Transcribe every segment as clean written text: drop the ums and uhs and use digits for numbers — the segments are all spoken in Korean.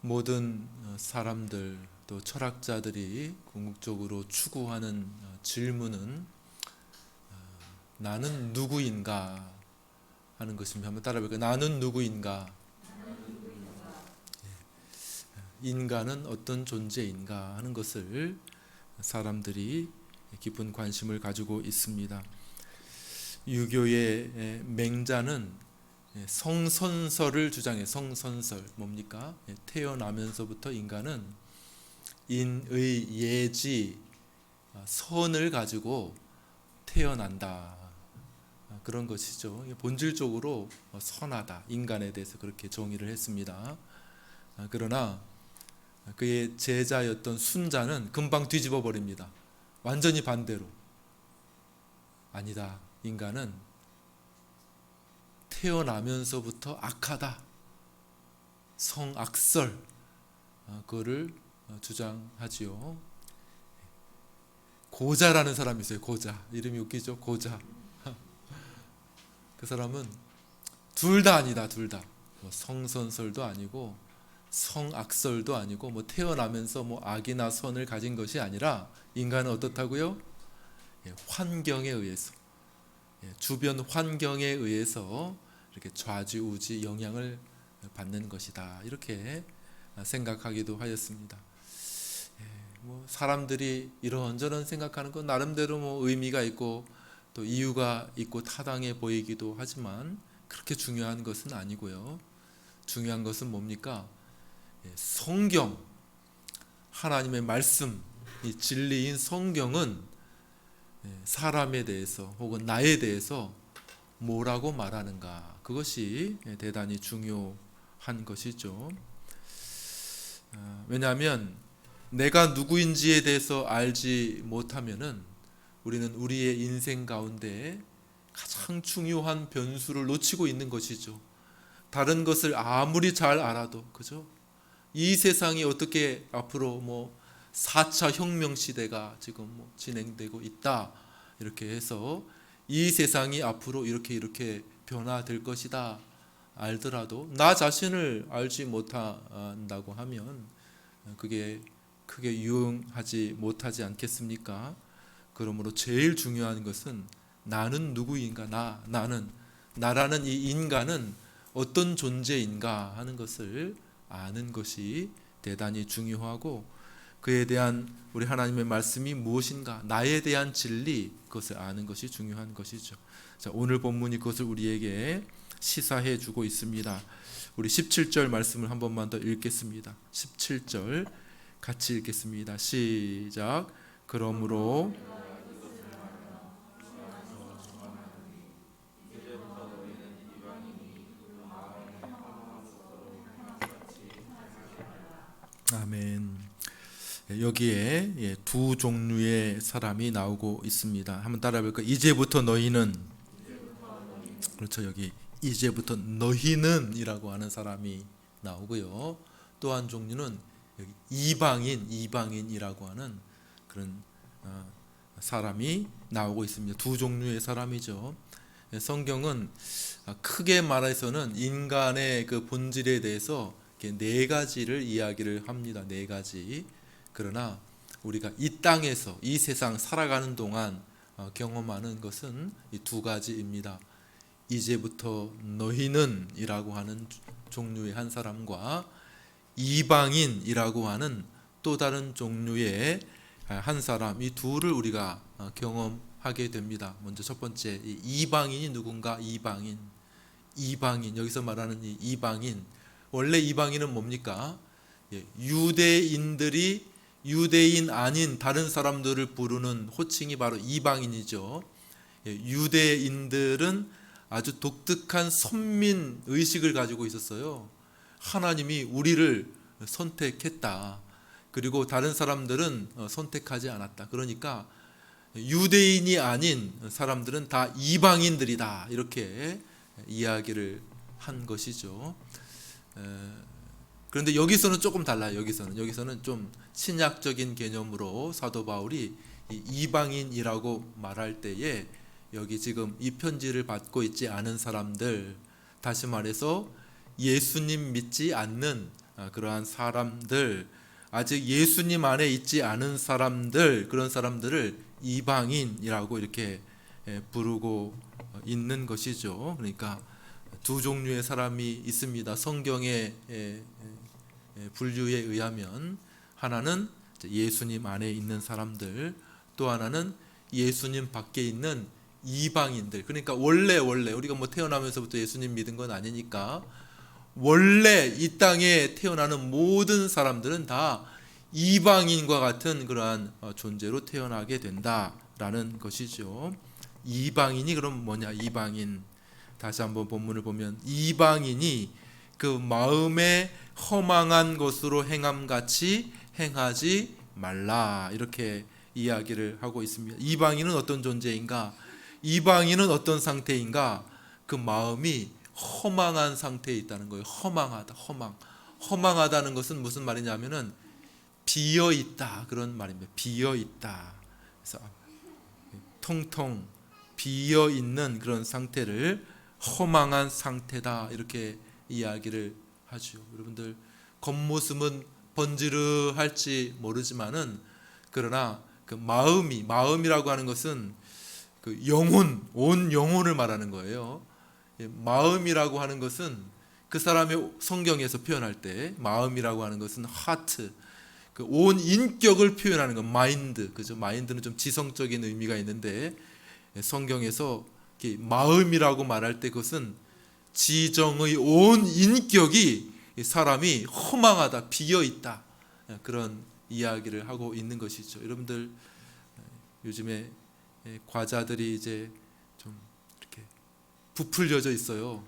모든 사람들 또 철학자들이 궁극적으로 추구하는 질문은 나는 누구인가 하는 것입니다. 한번 따라해볼까요? 나는 누구인가? 인간은 어떤 존재인가 하는 것을 사람들이 깊은 관심을 가지고 있습니다. 유교의 맹자는 성선설을 주장해. 성선설 뭡니까? 태어나면서부터 인간은 인의 예지 선을 가지고 태어난다. 그런 것이죠. 본질적으로 선하다. 인간에 대해서 그렇게 정의를 했습니다. 그러나 그의 제자였던 순자는 금방 뒤집어 버립니다. 완전히 반대로. 아니다. 인간은 태어나면서부터 악하다. 성악설. 그거를 주장하지요. 고자라는 사람이 있어요. 고자. 이름이 웃기죠. 고자. 그 사람은 둘 다 아니다. 둘 다. 성선설도 아니고 성악설도 아니고 태어나면서 악이나 선을 가진 것이 아니라 인간은 어떻다고요? 환경에 의해서, 주변 환경에 의해서 이렇게 좌지우지 영향을 받는 것이다. 이렇게 생각하기도 하였습니다. 사람들이 이런저런 생각하는 건 나름대로 의미가 있고 또 이유가 있고 타당해 보이기도 하지만 그렇게 중요한 것은 아니고요. 중요한 것은 뭡니까? 성경, 하나님의 말씀, 이 진리인 성경은 사람에 대해서 혹은 나에 대해서 뭐라고 말하는가, 그것이 대단히 중요한 것이죠. 왜냐하면 내가 누구인지에 대해서 알지 못하면은 우리는 우리의 인생 가운데 가장 중요한 변수를 놓치고 있는 것이죠. 다른 것을 아무리 잘 알아도, 그죠? 이 세상이 어떻게 앞으로 4차 혁명 시대가 지금 진행되고 있다, 이렇게 해서 이 세상이 앞으로 이렇게 변화될 것이다 알더라도 나 자신을 알지 못한다고 하면 그게 크게 유용하지 못하지 않겠습니까? 그러므로 제일 중요한 것은 나는 누구인가, 나라는 이 인간은 어떤 존재인가 하는 것을 아는 것이 대단히 중요하고, 그에 대한 우리 하나님의 말씀이 무엇인가, 나에 대한 진리, 그것을 아는 것이 중요한 것이죠. 자, 오늘 본문이 그것을 우리에게 시사해 주고 있습니다. 우리 17절 말씀을 한 번만 더 읽겠습니다. 17절 같이 읽겠습니다. 시작. 그러므로 아멘. 여기에 두 종류의 사람이 나오고 있습니다. 한번 따라해볼까요? 이제부터 너희는, 그렇죠. 여기 이제부터 너희는 이라고 하는 사람이 나오고요. 또 한 종류는 여기 이방인이라고 하는 그런 사람이 나오고 있습니다. 두 종류의 사람이죠. 성경은 크게 말해서는 인간의 그 본질에 대해서 네 가지를 이야기를 합니다. 네 가지. 그러나 우리가 이 땅에서 이 세상 살아가는 동안 경험하는 것은 이 두 가지입니다. 이제부터 너희는 이라고 하는 종류의 한 사람과 이방인이라고 하는 또 다른 종류의 한 사람, 이 둘을 우리가 경험하게 됩니다. 먼저 첫 번째, 이방인이 누군가? 이방인, 여기서 말하는 이 이방인, 원래 이방인은 뭡니까? 유대인들이 유대인 아닌 다른 사람들을 부르는 호칭이 바로 이방인이죠. 유대인들은 아주 독특한 선민 의식을 가지고 있었어요. 하나님이 우리를 선택했다. 그리고 다른 사람들은 선택하지 않았다. 그러니까 유대인이 아닌 사람들은 다 이방인들이다. 이렇게 이야기를 한 것이죠. 그런데 여기서는 조금 달라요. 여기서는 좀 신약적인 개념으로 사도 바울이 이방인이라고 말할 때에 여기 지금 이 편지를 받고 있지 않은 사람들, 다시 말해서 예수님 믿지 않는 그러한 사람들, 아직 예수님 안에 있지 않은 사람들, 그런 사람들을 이방인이라고 이렇게 부르고 있는 것이죠. 그러니까 두 종류의 사람이 있습니다. 성경의 분류에 의하면 하나는 예수님 안에 있는 사람들, 또 하나는 예수님 밖에 있는 이방인들. 그러니까 원래 우리가 뭐 태어나면서부터 예수님 믿은 건 아니니까 원래 이 땅에 태어나는 모든 사람들은 다 이방인과 같은 그러한 존재로 태어나게 된다라는 것이죠. 이방인이 그럼 뭐냐? 이방인, 다시 한번 본문을 보면 이방인이 그 마음에 허망한 것으로 행함같이 행하지 말라, 이렇게 이야기를 하고 있습니다. 이방인은 어떤 존재인가? 이방인은 어떤 상태인가? 그 마음이 허망한 상태에 있다는 거예요. 허망하다, 허망하다는 것은 무슨 말이냐면은 비어 있다, 그런 말입니다. 비어 있다. 그래서 통통 비어 있는 그런 상태를 허망한 상태다, 이렇게 이야기를 하죠. 여러분들 겉모습은 번지르할지 모르지만은 그러나 그 마음이라고 하는 것은 그 영혼, 온 영혼을 말하는 거예요. 마음이라고 하는 것은 그 사람의 성경에서 표현할 때 마음이라고 하는 것은 하트, 그 온 인격을 표현하는 건 마인드, 그죠? 마인드는 좀 지성적인 의미가 있는데 성경에서 마음이라고 말할 때 그것은 지정의 온 인격이 사람이 허망하다, 비어 있다, 그런 이야기를 하고 있는 것이죠. 여러분들 요즘에 과자들이 이제 좀 이렇게 부풀려져 있어요.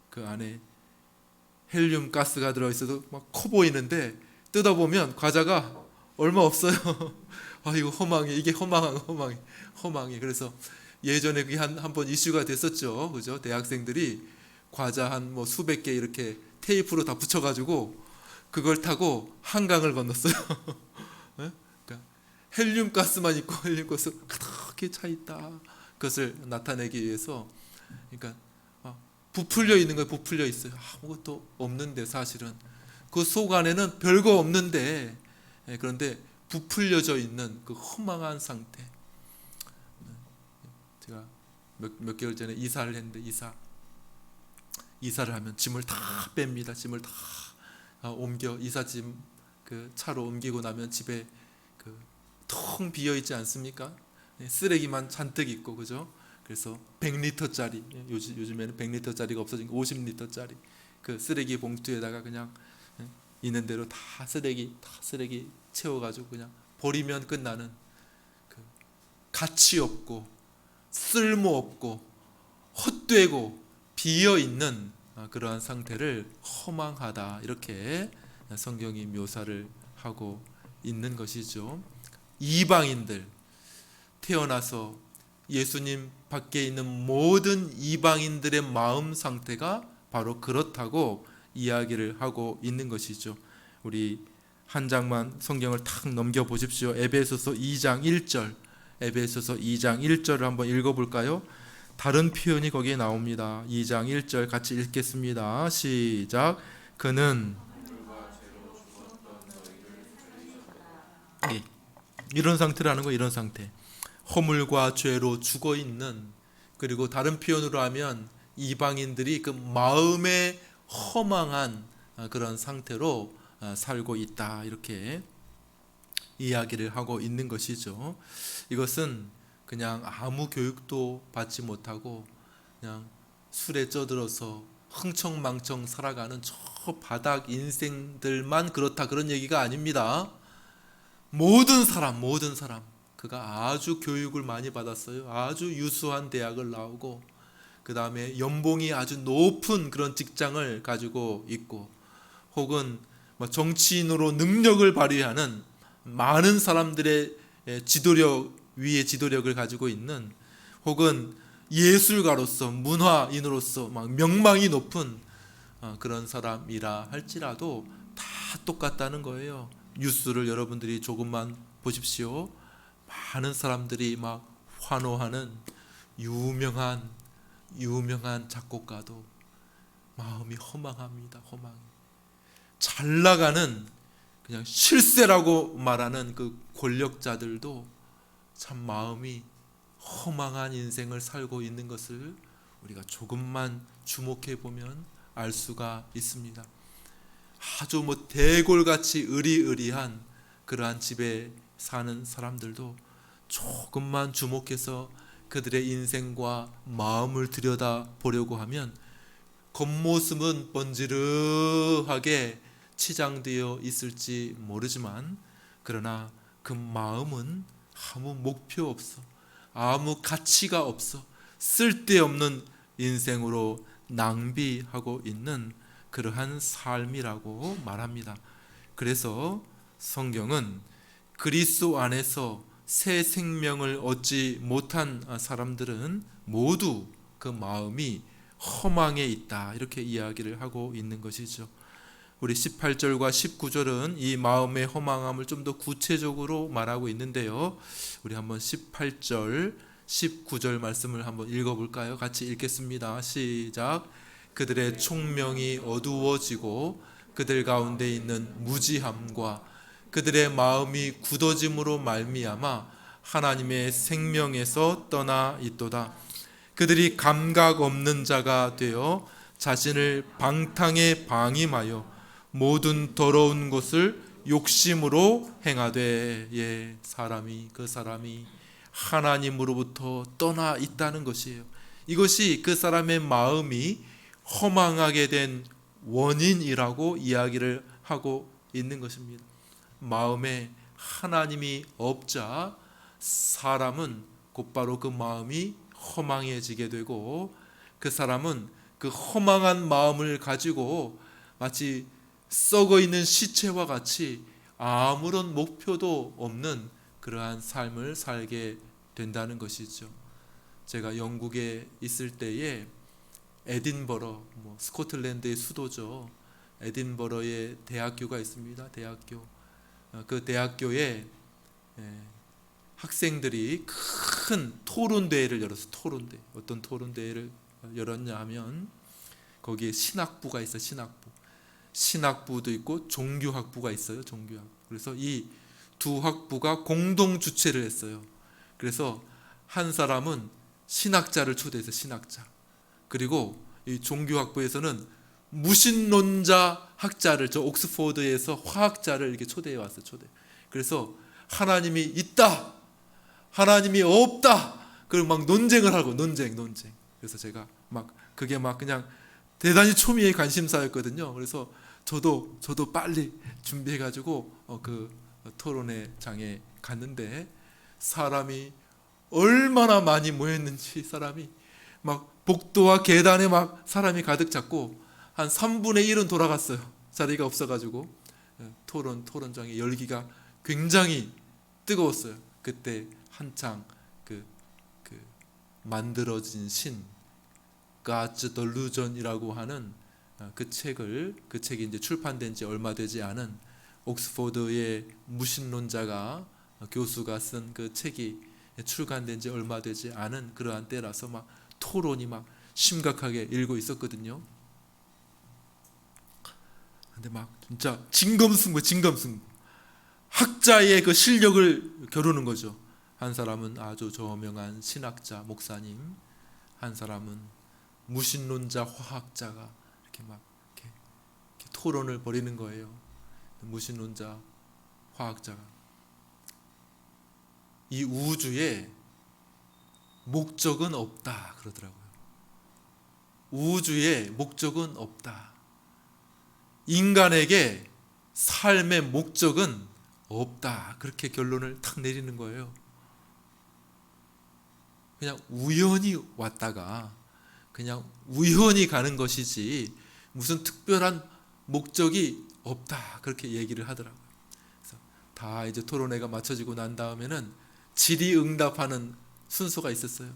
그 안에 헬륨 가스가 들어 있어도 막 커 보이는데 뜯어보면 과자가 얼마 없어요. 아, 이거 허망해, 이게 허망해. 그래서 예전에 그게 한 번 이슈가 됐었죠, 그죠? 대학생들이 과자 한 뭐 수백 개 이렇게 테이프로 다 붙여가지고 그걸 타고 한강을 건넜어요. 그러니까 헬륨 가스만 있고 헬륨 가스 가득히 차 있다, 그것을 나타내기 위해서. 그러니까 부풀려 있는 거예요. 부풀려 있어요. 아무것도 없는데 사실은 그 속 안에는 별거 없는데, 그런데 부풀려져 있는 그 허망한 상태. 제가 몇 개월 전에 이사를 했는데 이사를 하면 짐을 다 뺍니다. 짐을 다 옮겨, 이사짐 그 차로 옮기고 나면 집에 그 텅 비어 있지 않습니까? 쓰레기만 잔뜩 있고, 그죠? 그래서 100리터짜리, 요즘에는 100리터짜리가 없어진 50리터짜리 그 쓰레기 봉투에다가 그냥 있는 대로 다 쓰레기 채워가지고 그냥 버리면 끝나는, 그 가치 없고 쓸모 없고 헛되고 비어 있는 그러한 상태를 허망하다, 이렇게 성경이 묘사를 하고 있는 것이죠. 이방인들, 태어나서 예수님 밖에 있는 모든 이방인들의 마음 상태가 바로 그렇다고 이야기를 하고 있는 것이죠. 우리 한 장만 성경을 탁 넘겨 보십시오. 에베소서 2장 1절. 에베소서 2장 1절을 한번 읽어볼까요? 다른 표현이 거기에 나옵니다. 2장 1절 같이 읽겠습니다. 시작. 그는 이런 상태라는 거, 이런 상태. 허물과 죄로 죽어 있는, 그리고 다른 표현으로 하면 이방인들이 그 마음의 허망한 그런 상태로 살고 있다, 이렇게 이야기를 하고 있는 것이죠. 이것은 그냥 아무 교육도 받지 못하고 그냥 술에 쪄들어서 흥청망청 살아가는 저 바닥 인생들만 그렇다, 그런 얘기가 아닙니다. 모든 사람 그가 아주 교육을 많이 받았어요. 아주 유수한 대학을 나오고 그 다음에 연봉이 아주 높은 그런 직장을 가지고 있고, 혹은 정치인으로 능력을 발휘하는 많은 사람들의 지도력 위에 지도력을 가지고 있는, 혹은 예술가로서 문화인으로서 막 명망이 높은 그런 사람이라 할지라도 다 똑같다는 거예요. 뉴스를 여러분들이 조금만 보십시오. 많은 사람들이 막 환호하는 유명한 작곡가도 마음이 허망합니다. 허망해. 잘 나가는 그냥 실세라고 말하는 그 권력자들도 참 마음이 허망한 인생을 살고 있는 것을 우리가 조금만 주목해 보면 알 수가 있습니다. 아주 대골같이 의리의리한 그러한 집에 사는 사람들도 조금만 주목해서 그들의 인생과 마음을 들여다 보려고 하면 겉모습은 번지르하게 치장되어 있을지 모르지만 그러나 그 마음은 아무 목표 없어, 아무 가치가 없어, 쓸데없는 인생으로 낭비하고 있는 그러한 삶이라고 말합니다. 그래서 성경은 그리스도 안에서 새 생명을 얻지 못한 사람들은 모두 그 마음이 허망에 있다, 이렇게 이야기를 하고 있는 것이죠. 우리 18절과 19절은 이 마음의 허망함을 좀 더 구체적으로 말하고 있는데요. 우리 한번 18절, 19절 말씀을 한번 읽어볼까요? 같이 읽겠습니다. 시작. 그들의 총명이 어두워지고 그들 가운데 있는 무지함과 그들의 마음이 굳어짐으로 말미암아 하나님의 생명에서 떠나 있도다. 그들이 감각 없는 자가 되어 자신을 방탕에 방임하여 모든 더러운 것을 욕심으로 행하되, 그 사람이 하나님으로부터 떠나 있다는 것이에요. 이것이 그 사람의 마음이 허망하게 된 원인이라고 이야기를 하고 있는 것입니다. 마음에 하나님이 없자 사람은 곧바로 그 마음이 허망해지게 되고, 그 사람은 그 허망한 마음을 가지고 마치 썩어 있는 시체와 같이 아무런 목표도 없는 그러한 삶을 살게 된다는 것이죠. 제가 영국에 있을 때에 에딘버러, 스코틀랜드의 수도죠. 에딘버러에 대학교가 있습니다. 대학교. 그 대학교에 학생들이 큰 토론대회를 열어서, 토론대, 어떤 토론대회를 열었냐 하면 거기에 신학부가 있어요. 신학부도 있고 종교학부가 있어요. 종교학부. 그래서 이 두 학부가 공동 주최를 했어요. 그래서 한 사람은 신학자를 초대해서, 신학자. 그리고 이 종교학부에서는 무신론자 학자를, 저 옥스포드에서 화학자를 이렇게 초대해 왔어요. 그래서 하나님이 있다, 하나님이 없다, 그리고 막 논쟁을 하고, 논쟁. 그래서 제가 그게 그냥 대단히 초미의 관심사였거든요. 그래서 저도 빨리 준비해가지고 그 토론회장에 갔는데 사람이 얼마나 많이 모였는지, 사람이 복도와 계단에 사람이 가득 찼고 한 3분의 1은 돌아갔어요. 자리가 없어가지고. 토론장의 열기가 굉장히 뜨거웠어요. 그때 한창 그 만들어진 신 God's Delusion이라고 하는 그 책이 이제 출판된 지 얼마 되지 않은 옥스포드의 무신론자가, 교수가 쓴 그 책이 출간된 지 얼마 되지 않은 그러한 때라서 토론이 심각하게 일고 있었거든요. 근데 진짜 진검승부. 학자의 그 실력을 겨루는 거죠. 한 사람은 아주 저명한 신학자, 목사님, 한 사람은 무신론자, 화학자가 이렇게 토론을 벌이는 거예요. 무신론자, 화학자가. 이 우주에 목적은 없다 그러더라고요. 우주에 목적은 없다. 인간에게 삶의 목적은 없다. 그렇게 결론을 탁 내리는 거예요. 그냥 우연히 왔다가 그냥 우연히 가는 것이지 무슨 특별한 목적이 없다. 그렇게 얘기를 하더라고요. 그래서 다 이제 토론회가 마쳐지고 난 다음에는 질의응답하는 순서가 있었어요.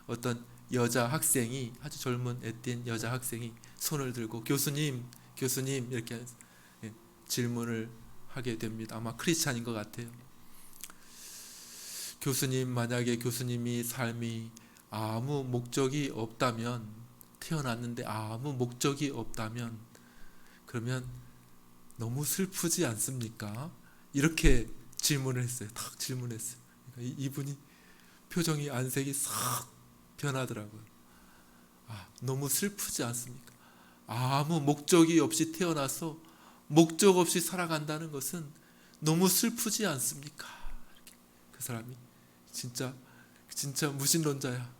어떤 여자 학생이, 아주 젊은 애띤 여자 학생이 손을 들고 교수님 이렇게 질문을 하게 됩니다. 아마 크리스찬인 것 같아요. 교수님, 만약에 교수님이 삶이 아무 목적이 없다면, 태어났는데 아무 목적이 없다면, 그러면 너무 슬프지 않습니까? 이렇게 질문을 했어요. 탁 질문했어요. 그러니까 이분이 표정이 안색이 싹 변하더라고요. 너무 슬프지 않습니까? 아무 목적이 없이 태어나서 목적 없이 살아간다는 것은 너무 슬프지 않습니까? 이렇게. 그 사람이 진짜 무신론자야.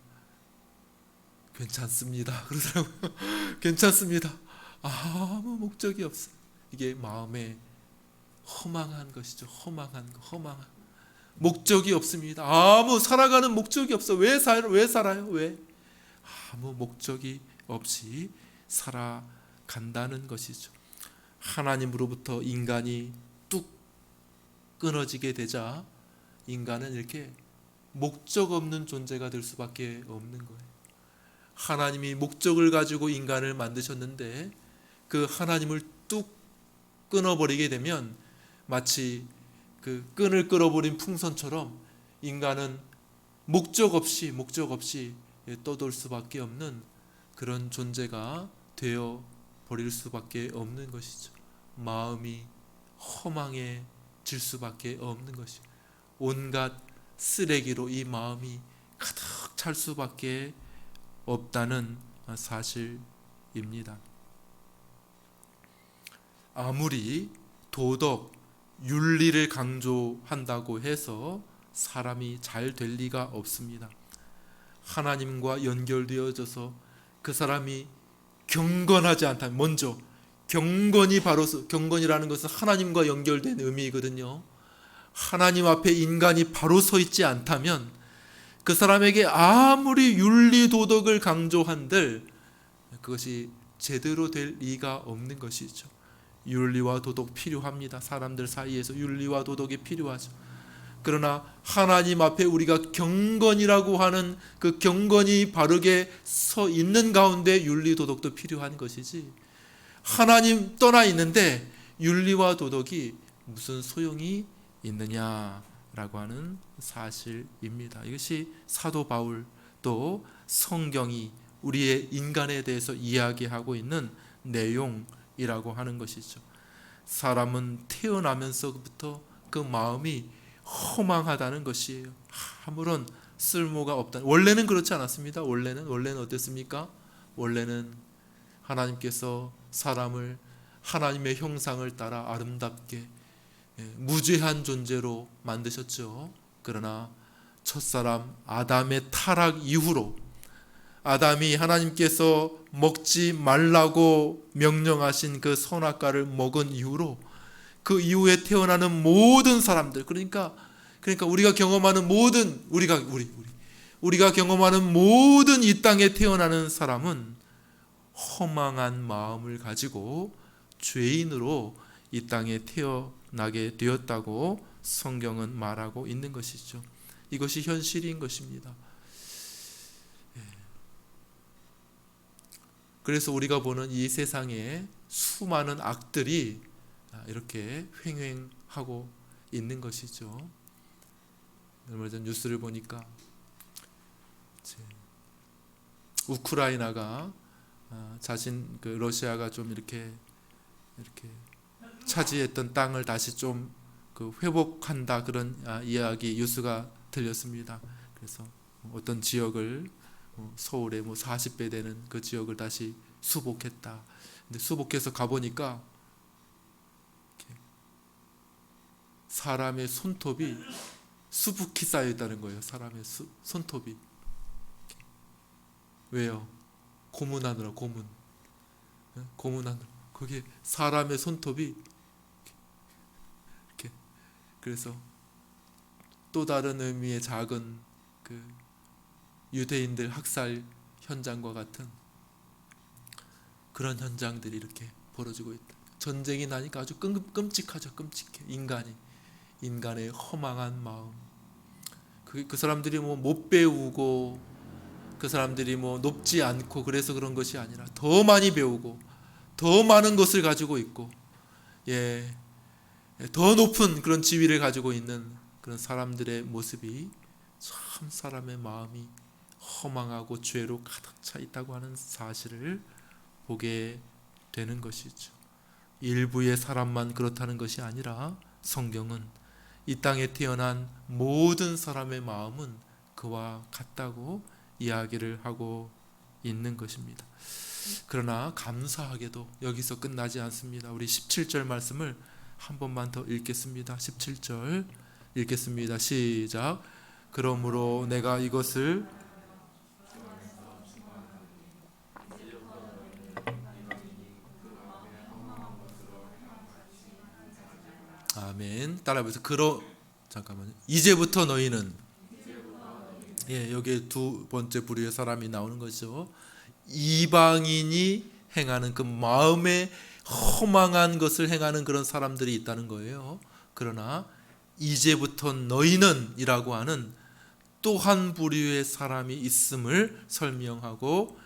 괜찮습니다. 그러더라고요. 괜찮습니다. 아무 목적이 없어. 이게 마음에 허망한 것이죠. 허망한 목적이 없습니다. 아무 살아가는 목적이 없어. 왜 살아요? 왜? 아무 목적이 없이 살아간다는 것이죠. 하나님으로부터 인간이 뚝 끊어지게 되자 인간은 이렇게 목적 없는 존재가 될 수밖에 없는 거예요. 하나님이 목적을 가지고 인간을 만드셨는데 그 하나님을 뚝 끊어버리게 되면 마치 그 끈을 끌어버린 풍선처럼 인간은 목적 없이 떠돌 수밖에 없는 그런 존재가 되어 버릴 수밖에 없는 것이죠. 마음이 허망해질 수밖에 없는 것이죠. 온갖 쓰레기로 이 마음이 가득 찰 수밖에 없다는 사실입니다. 아무리 도덕, 윤리를 강조한다고 해서 사람이 잘 될 리가 없습니다. 하나님과 연결되어져서 그 사람이 경건하지 않다면, 먼저 경건이라는 것은 하나님과 연결된 의미이거든요. 하나님 앞에 인간이 바로 서 있지 않다면 그 사람에게 아무리 윤리 도덕을 강조한들 그것이 제대로 될 리가 없는 것이죠. 윤리와 도덕 필요합니다. 사람들 사이에서 윤리와 도덕이 필요하죠. 그러나 하나님 앞에 우리가 경건이라고 하는 그 경건이 바르게 서 있는 가운데 윤리 도덕도 필요한 것이지, 하나님 떠나 있는데 윤리와 도덕이 무슨 소용이 있느냐라고 하는 사실입니다. 이것이 사도 바울 또 성경이 우리의 인간에 대해서 이야기하고 있는 내용이라고 하는 것이죠. 사람은 태어나면서부터 그 마음이 허망하다는 것이에요. 아무런 쓸모가 없다. 원래는 그렇지 않았습니다. 원래는 어땠습니까? 원래는 하나님께서 사람을 하나님의 형상을 따라 아름답게 무죄한 존재로 만드셨죠. 그러나 첫사람 아담의 타락 이후로, 아담이 하나님께서 먹지 말라고 명령하신 그 선악과를 먹은 이후로, 그 이후에 태어나는 모든 사람들, 그러니까 우리가 경험하는 모든 우리가 경험하는 모든 이 땅에 태어나는 사람은 허망한 마음을 가지고 죄인으로 이 땅에 태어나게 되었다고 성경은 말하고 있는 것이죠. 이것이 현실인 것입니다. 그래서 우리가 보는 이 세상에 수많은 악들이 이렇게 횡행하고 있는 것이죠. 얼마 전 뉴스를 보니까 우크라이나가 러시아가 좀 이렇게 차지했던 땅을 다시 좀 회복한다, 그런 이야기 뉴스가 들렸습니다. 그래서 어떤 지역을 서울의 40배 되는 그 지역을 다시 수복했다. 근데 수복해서 가보니까 사람의 손톱이 수북히 쌓여 있다는 거예요. 사람의 손톱이. 왜요? 고문하느라. 거기에 사람의 손톱이 이렇게. 그래서 또 다른 의미의 작은 그 유대인들 학살 현장과 같은 그런 현장들이 이렇게 벌어지고 있다. 전쟁이 나니까 아주 끔찍하죠. 끔찍해. 인간의 허망한 마음. 그 사람들이 못 배우고, 그 사람들이 높지 않고 그래서 그런 것이 아니라 더 많이 배우고 더 많은 것을 가지고 있고, 더 높은 그런 지위를 가지고 있는 그런 사람들의 모습이 참 사람의 마음이 허망하고 죄로 가득 차 있다고 하는 사실을 보게 되는 것이죠. 일부의 사람만 그렇다는 것이 아니라 성경은 이 땅에 태어난 모든 사람의 마음은 그와 같다고 이야기를 하고 있는 것입니다. 그러나 감사하게도 여기서 끝나지 않습니다. 우리 17절 말씀을 한 번만 더 읽겠습니다. 17절 읽겠습니다. 시작. 그러므로 내가 이것을 아멘. 따라해보세요. 잠깐만요. 이제부터 너희는 여기에 두 번째 부류의 사람이 나오는 거죠. 이방인이 행하는 그 마음에 허망한 것을 행하는 그런 사람들이 있다는 거예요. 그러나 이제부터 너희는 이라고 하는 또 한 부류의 사람이 있음을 설명하고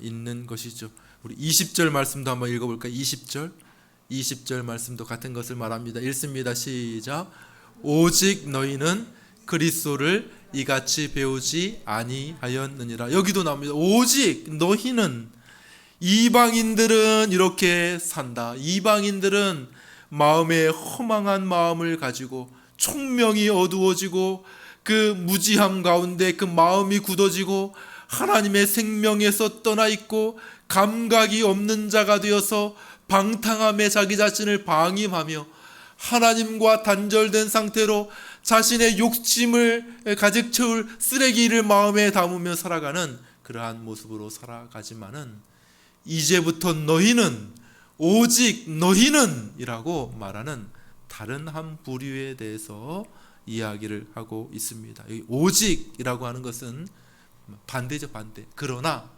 있는 것이죠. 우리 20절 말씀도 한번 읽어볼까요? 20절 말씀도 같은 것을 말합니다. 읽습니다. 시작. 오직 너희는 그리스도를 이같이 배우지 아니하였느니라. 여기도 나옵니다. 오직 너희는, 이방인들은 이렇게 산다. 이방인들은 마음에 허망한 마음을 가지고 총명이 어두워지고 그 무지함 가운데 그 마음이 굳어지고 하나님의 생명에서 떠나 있고 감각이 없는 자가 되어서 방탕함에 자기 자신을 방임하며 하나님과 단절된 상태로 자신의 욕심을 가득 채울 쓰레기를 마음에 담으며 살아가는 그러한 모습으로 살아가지만은 이제부터 너희는, 오직 너희는 이라고 말하는 다른 한 부류에 대해서 이야기를 하고 있습니다. 여기 오직이라고 하는 것은 반대죠, 반대. 그러나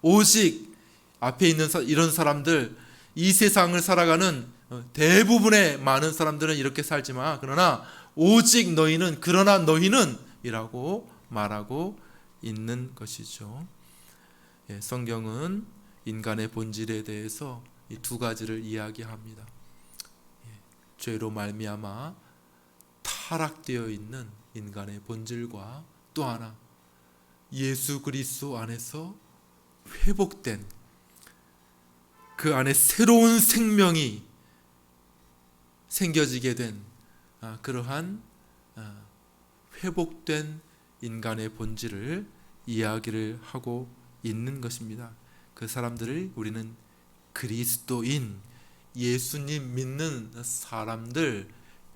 오직 앞에 있는 이런 사람들, 이 세상을 살아가는 대부분의 많은 사람들은 이렇게 살지만, 그러나 오직 너희는, 그러나 너희는 이라고 말하고 있는 것이죠. 성경은 인간의 본질에 대해서 이 두 가지를 이야기합니다. 죄로 말미암아 타락되어 있는 인간의 본질과 또 하나 예수 그리스도 안에서 회복된 그 안에 새로운 생명이 생겨지게 된 그러한 회복된 인간의 본질을 이야기를 하고 있는 것입니다. 그 사람들을 우리는 그리스도인, 예수님 믿는 사람들,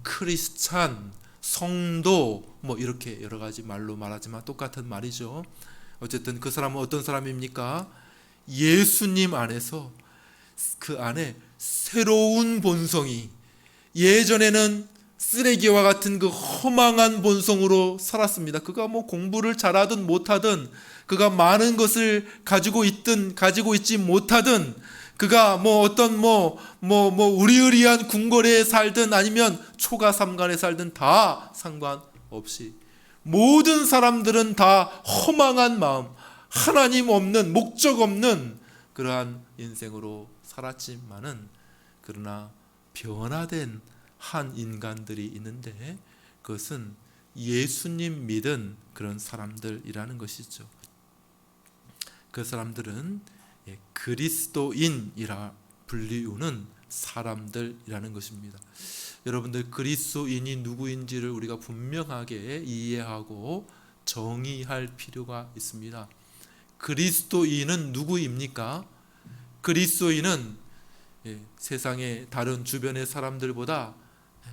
크리스찬, 성도, 뭐 이렇게 여러 가지 말로 말하지만 똑같은 말이죠. 어쨌든 그 사람은 어떤 사람입니까? 예수님 안에서 그 안에 새로운 본성이, 예전에는 쓰레기와 같은 그 허망한 본성으로 살았습니다. 그가 뭐 공부를 잘하든 못하든, 그가 많은 것을 가지고 있든 가지고 있지 못하든, 그가 뭐 어떤 우리의리한 궁궐에 살든 아니면 초가 삼간에 살든 다 상관없이 모든 사람들은 다 허망한 마음, 하나님 없는, 목적 없는 그러한 인생으로 살았지만은, 그러나 변화된 한 인간들이 있는데 그것은 예수님 믿은 그런 사람들이라는 것이죠. 그 사람들은 그리스도인이라 불리우는 사람들이라는 것입니다. 여러분들, 그리스도인이 누구인지를 우리가 분명하게 이해하고 정의할 필요가 있습니다. 그리스도인은 누구입니까? 그리스도인은 세상의 다른 주변의 사람들보다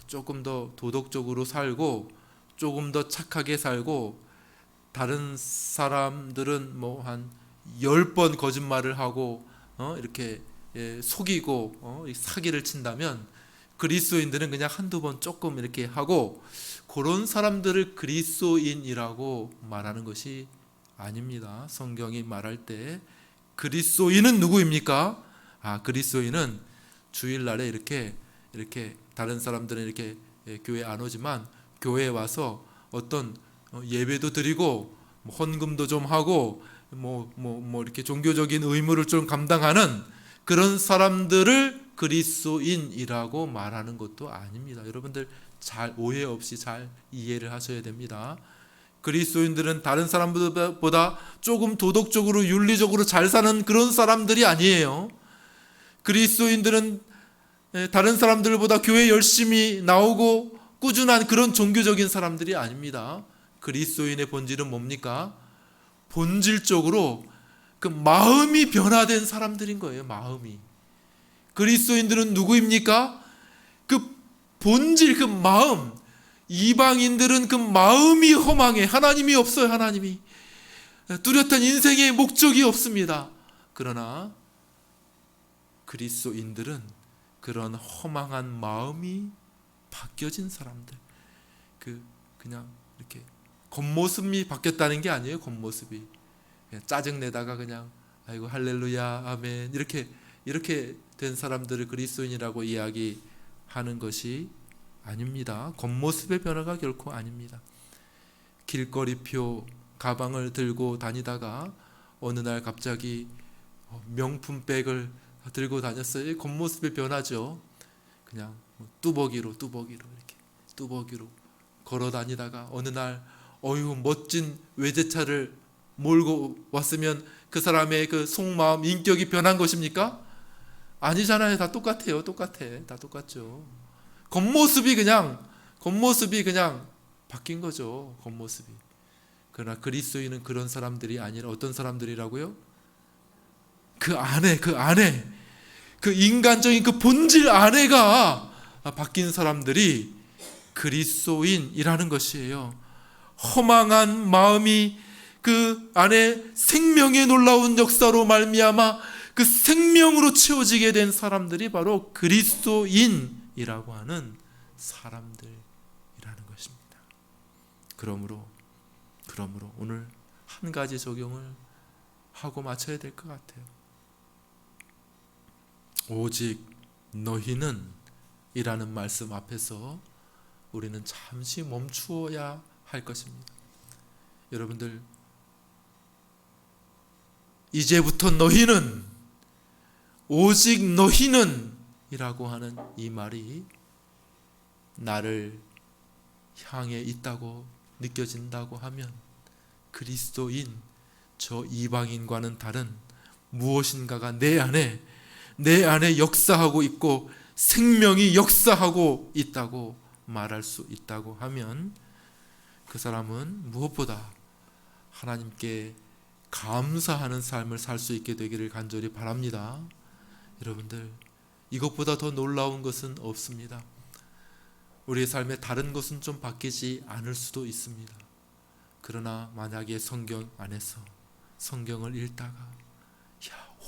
조금 더 도덕적으로 살고 조금 더 착하게 살고, 다른 사람들은 뭐 한 10번 거짓말을 하고 이렇게 속이고 사기를 친다면, 그리스도인들은 그냥 한두 번 조금 이렇게 하고, 그런 사람들을 그리스도인이라고 말하는 것이 아닙니다. 성경이 말할 때 그리스도인은 누구입니까? 그리스도인은 주일날에 이렇게 다른 사람들은 이렇게 교회 안 오지만 교회에 와서 어떤 예배도 드리고 헌금도 좀 하고 이렇게 종교적인 의무를 좀 감당하는 그런 사람들을 그리스도인이라고 말하는 것도 아닙니다. 여러분들 잘 오해 없이 잘 이해를 하셔야 됩니다. 그리스도인들은 다른 사람보다 조금 도덕적으로 윤리적으로 잘 사는 그런 사람들이 아니에요. 그리스도인들은 다른 사람들보다 교회 열심히 나오고 꾸준한 그런 종교적인 사람들이 아닙니다. 그리스도인의 본질은 뭡니까? 본질적으로 그 마음이 변화된 사람들인 거예요. 마음이. 그리스도인들은 누구입니까? 그 본질, 그 마음. 이방인들은 그 마음이 허망해. 하나님이 없어요. 하나님이. 뚜렷한 인생의 목적이 없습니다. 그러나 그리스도인들은 그런 허망한 마음이 바뀌어진 사람들. 그냥 이렇게 겉모습이 바뀌었다는 게 아니에요. 겉모습이 그냥 짜증내다가 그냥 아이고 할렐루야 아멘 이렇게 된 사람들을 그리스도인이라고 이야기하는 것이 아닙니다. 겉모습의 변화가 결코 아닙니다. 길거리표 가방을 들고 다니다가 어느 날 갑자기 명품백을 들고 다녔어요. 겉모습의 변화죠. 그냥 뚜벅이로 이렇게 뚜벅이로 걸어 다니다가 어느 날 멋진 외제차를 몰고 왔으면 그 사람의 그 속마음, 인격이 변한 것입니까? 아니잖아요. 다 똑같아요. 다 똑같죠. 겉모습이 그냥 바뀐 거죠. 겉모습이. 그러나 그리스도인은 그런 사람들이 아니라 어떤 사람들이라고요? 그 안에 그 인간적인 그 본질 안에가 바뀐 사람들이 그리스도인이라는 것이에요. 허망한 마음이 그 안에 생명의 놀라운 역사로 말미암아 그 생명으로 채워지게 된 사람들이 바로 그리스도인이라고 하는 사람들이라는 것입니다. 그러므로 오늘 한 가지 적용을 하고 마쳐야 될 것 같아요. 오직 너희는 이라는 말씀 앞에서 우리는 잠시 멈추어야 할 것입니다. 여러분들, 이제부터 너희는, 오직 너희는 이라고 하는 이 말이 나를 향해 있다고 느껴진다고 하면 그리스도인, 저 이방인과는 다른 무엇인가가 내 안에 역사하고 있고 생명이 역사하고 있다고 말할 수 있다고 하면 그 사람은 무엇보다 하나님께 감사하는 삶을 살 수 있게 되기를 간절히 바랍니다. 여러분들, 이것보다 더 놀라운 것은 없습니다. 우리의 삶에 다른 것은 좀 바뀌지 않을 수도 있습니다. 그러나 만약에 성경 안에서 성경을 읽다가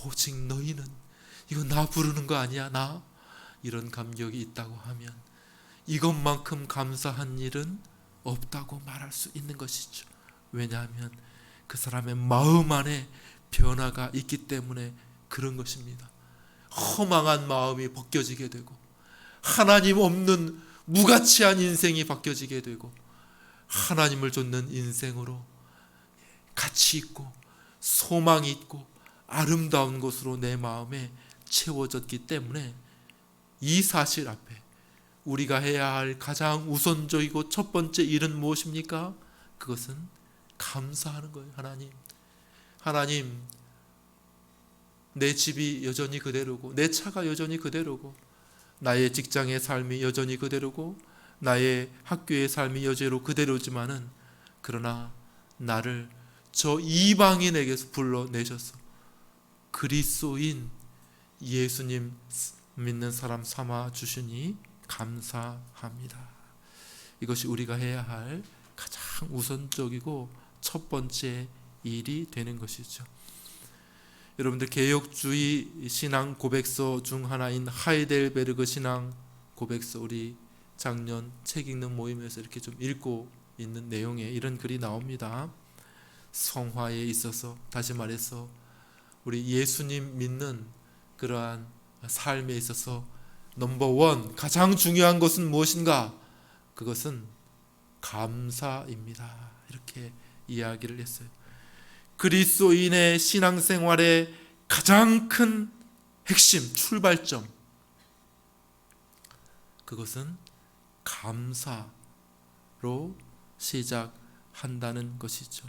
오직 너희는, 이거 나 부르는 거 아니야 나? 이런 감격이 있다고 하면 이것만큼 감사한 일은 없다고 말할 수 있는 것이죠. 왜냐하면 그 사람의 마음 안에 변화가 있기 때문에 그런 것입니다. 허망한 마음이 벗겨지게 되고 하나님 없는 무가치한 인생이 바뀌어지게 되고 하나님을 좇는 인생으로 가치 있고 소망이 있고 아름다운 것으로 내 마음에 채워졌기 때문에 이 사실 앞에 우리가 해야 할 가장 우선적이고 첫 번째 일은 무엇입니까? 그것은 감사하는 거예요. 하나님, 내 집이 여전히 그대로고 내 차가 여전히 그대로고 나의 직장의 삶이 여전히 그대로고 나의 학교의 삶이 여전히 그대로지만은 그러나 나를 저 이방인에게서 불러내셔서 그리스도인 예수님 믿는 사람 삼아 주시니 감사합니다. 이것이 우리가 해야 할 가장 우선적이고 첫 번째 일이 되는 것이죠. 여러분들, 개혁주의 신앙 고백서 중 하나인 하이델베르그 신앙 고백서, 우리 작년 책 읽는 모임에서 이렇게 좀 읽고 있는 내용에 이런 글이 나옵니다. 성화에 있어서, 다시 말해서 우리 예수님 믿는 그러한 삶에 있어서 넘버원, 가장 중요한 것은 무엇인가? 그것은 감사입니다. 이렇게 이야기를 했어요. 그리스도인의 신앙생활의 가장 큰 핵심, 출발점, 그것은 감사로 시작한다는 것이죠.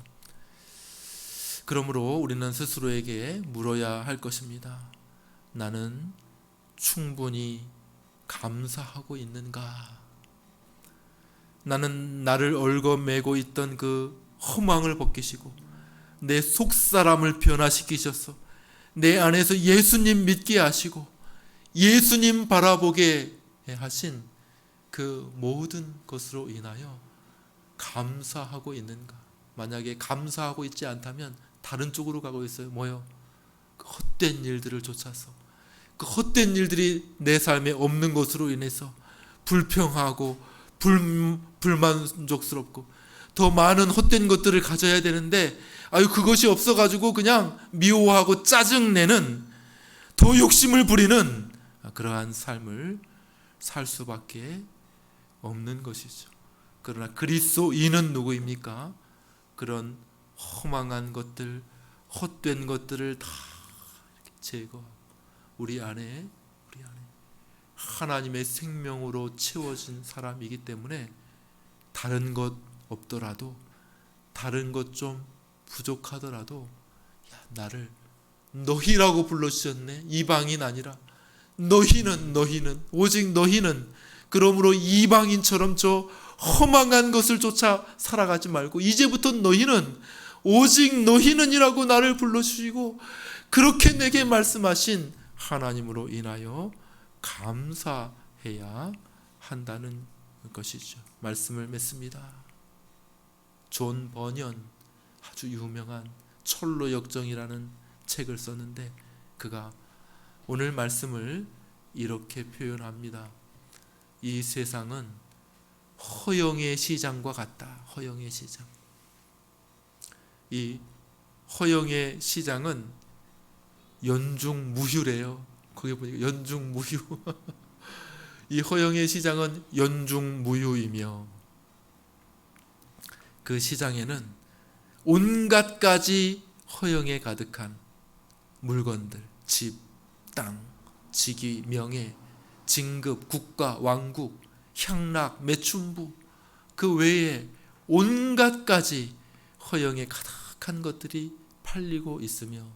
그러므로 우리는 스스로에게 물어야 할 것입니다. 나는 충분히 감사하고 있는가? 나는 나를 얽어매고 있던 그 허망을 벗기시고 내 속사람을 변화시키셔서 내 안에서 예수님 믿게 하시고 예수님 바라보게 하신 그 모든 것으로 인하여 감사하고 있는가? 만약에 감사하고 있지 않다면 다른 쪽으로 가고 있어요. 뭐요? 그 헛된 일들을 쫓아서, 그 헛된 일들이 내 삶에 없는 것으로 인해서 불평하고 불만족스럽고 더 많은 헛된 것들을 가져야 되는데 그것이 없어가지고 그냥 미워하고 짜증내는, 더 욕심을 부리는 그러한 삶을 살 수밖에 없는 것이죠. 그러나 그리스도인은 누구입니까? 그런 허망한 것들, 헛된 것들을 다 제거하고 우리 안에 하나님의 생명으로 채워진 사람이기 때문에 다른 것 없더라도, 다른 것 좀 부족하더라도 나를 너희라고 불러주셨네. 이방인 아니라 너희는 오직 너희는. 그러므로 이방인처럼 저 허망한 것을 쫓아 살아가지 말고 이제부터 너희는, 오직 너희는이라고 나를 불러주시고 그렇게 내게 말씀하신 하나님으로 인하여 감사해야 한다는 것이죠. 말씀을 맺습니다. 존 버년, 아주 유명한 철로 역정이라는 책을 썼는데 그가 오늘 말씀을 이렇게 표현합니다. 이 세상은 허영의 시장과 같다. 허영의 시장. 이 허영의 시장은 연중무휴래요. 거기 보니까 연중무휴. 이 허영의 시장은 연중무휴이며 그 시장에는 온갖 가지 허영에 가득한 물건들, 집, 땅, 직위, 명예, 진급, 국가, 왕국, 향락, 매춘부, 그 외에 온갖 가지 허영에 가득한 것들이 팔리고 있으며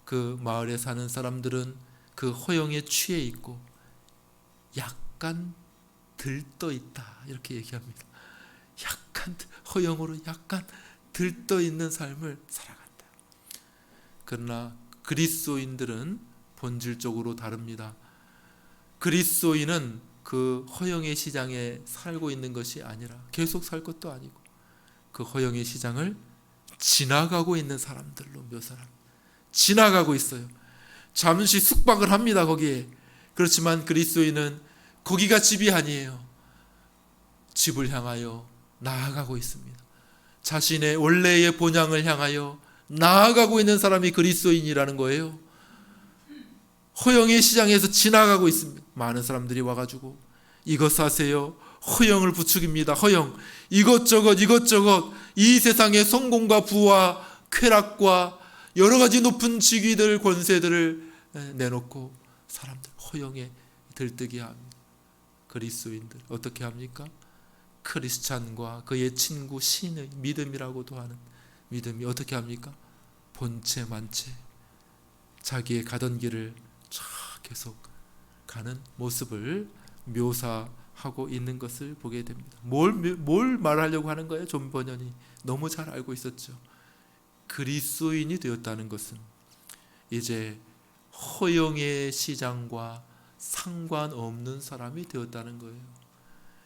그 마을에 사는 사람들은 그 허영에 취해 있고 약간 들떠 있다, 이렇게 얘기합니다. 약간 허영으로 약간 들떠 있는 삶을 살아간다. 그러나 그리스도인들은 본질적으로 다릅니다. 그리스도인은 그 허영의 시장에 살고 있는 것이 아니라, 계속 살 것도 아니고 그 허영의 시장을 지나가고 있는 사람들로 묘사합니다. 지나가고 있어요. 잠시 숙박을 합니다, 거기에. 그렇지만 그리스도인은 거기가 집이 아니에요. 집을 향하여 나아가고 있습니다. 자신의 원래의 본향을 향하여 나아가고 있는 사람이 그리스도인이라는 거예요. 허영의 시장에서 지나가고 있습니다. 많은 사람들이 와가지고 이것 사세요. 허영을 부추깁니다. 허영. 이것저것 이 세상의 성공과 부와 쾌락과 여러 가지 높은 직위들, 권세들을 내놓고 사람들 허영에 들뜨게 합니다. 그리스도인들 어떻게 합니까? 크리스찬과 그의 친구 신의 믿음이라고도 하는 믿음이 어떻게 합니까? 본체만체 자기의 가던 길을 쫙 계속 가는 모습을 묘사하고 있는 것을 보게 됩니다. 뭘 말하려고 하는 거예요? 존 버년이 너무 잘 알고 있었죠. 그리스도인이 되었다는 것은 이제 허영의 시장과 상관없는 사람이 되었다는 거예요.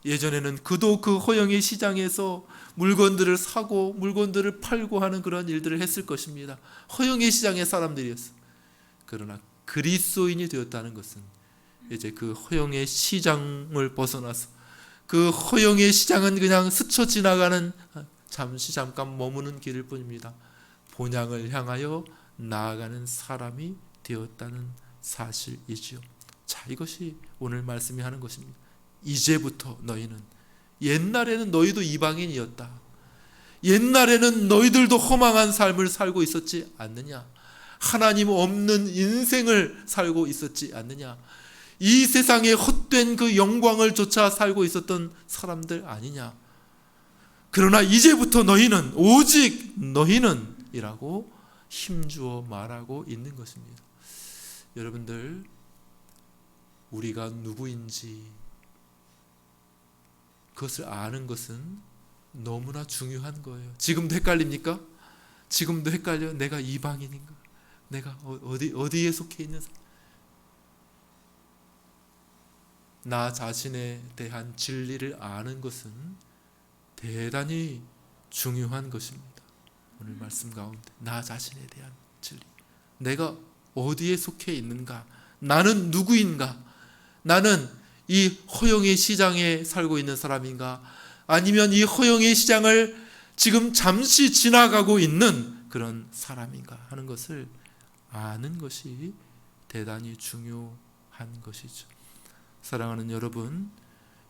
예전에는 그도 그 허영의 시장에서 물건들을 사고 물건들을 팔고 하는 그런 일들을 했을 것입니다. 허영의 시장의 사람들이었어요. 그러나 그리스도인이 되었다는 것은 이제 그 허영의 시장을 벗어나서, 그 허영의 시장은 그냥 스쳐 지나가는, 잠깐 머무는 길일 뿐입니다. 본향을 향하여 나아가는 사람이 되었다는 사실이지요. 자, 이것이 오늘 말씀이 하는 것입니다. 이제부터 너희는, 옛날에는 너희도 이방인이었다. 옛날에는 너희들도 허망한 삶을 살고 있었지 않느냐? 하나님 없는 인생을 살고 있었지 않느냐? 이 세상의 헛된 그 영광을 쫓아 살고 있었던 사람들 아니냐? 그러나 이제부터 너희는, 오직 너희는 이라고 힘주어 말하고 있는 것입니다. 여러분들, 우리가 누구인지 그것을 아는 것은 너무나 중요한 거예요. 지금도 헷갈립니까? 지금도 헷갈려요. 내가 이방인인가? 내가 어디에 속해 있는 사람? 나 자신에 대한 진리를 아는 것은 대단히 중요한 것입니다. 오늘 말씀 가운데 나 자신에 대한 진리, 내가 어디에 속해 있는가? 나는 누구인가? 나는 이 허영의 시장에 살고 있는 사람인가? 아니면 이 허영의 시장을 지금 잠시 지나가고 있는 그런 사람인가 하는 것을 아는 것이 대단히 중요한 것이죠. 사랑하는 여러분,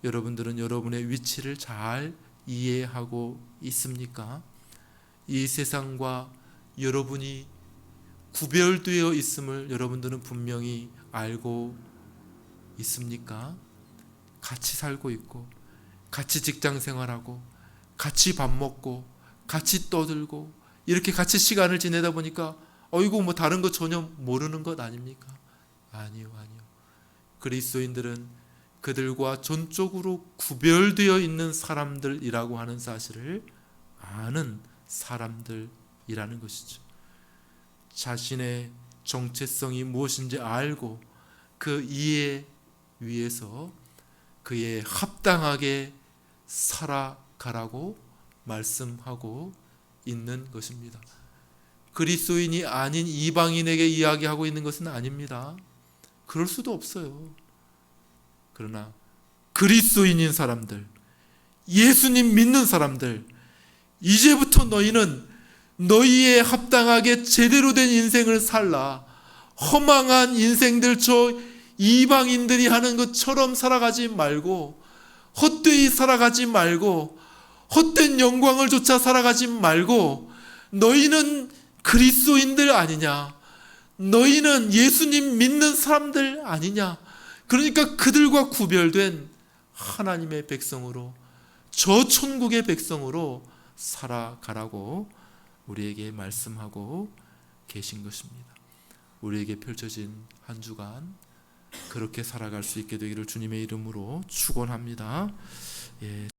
여러분들은 여러분의 위치를 잘 이해하고 있습니까? 이 세상과 여러분이 구별되어 있음을 여러분들은 분명히 알고 있습니까? 같이 살고 있고, 같이 직장 생활하고, 같이 밥 먹고, 같이 떠들고, 이렇게 같이 시간을 지내다 보니까 어이구 뭐 다른 거 전혀 모르는 것 아닙니까? 아니요. 그리스도인들은 그들과 전적으로 구별되어 있는 사람들이라고 하는 사실을 아는 사람들이라는 것이죠. 자신의 정체성이 무엇인지 알고 그 이해 위에서 그에 합당하게 살아가라고 말씀하고 있는 것입니다. 그리스도인이 아닌 이방인에게 이야기하고 있는 것은 아닙니다. 그럴 수도 없어요. 그러나 그리스도인인 사람들, 예수님 믿는 사람들, 이제부터 너희는 너희에 합당하게 제대로 된 인생을 살라. 허망한 인생들, 저 이방인들이 하는 것처럼 살아가지 말고, 헛되이 살아가지 말고, 헛된 영광을 쫓아 살아가지 말고, 너희는 그리스도인들 아니냐? 너희는 예수님 믿는 사람들 아니냐? 그러니까 그들과 구별된 하나님의 백성으로, 저 천국의 백성으로 살아가라고 우리에게 말씀하고 계신 것입니다. 우리에게 펼쳐진 한 주간 그렇게 살아갈 수 있게 되기를 주님의 이름으로 축원합니다.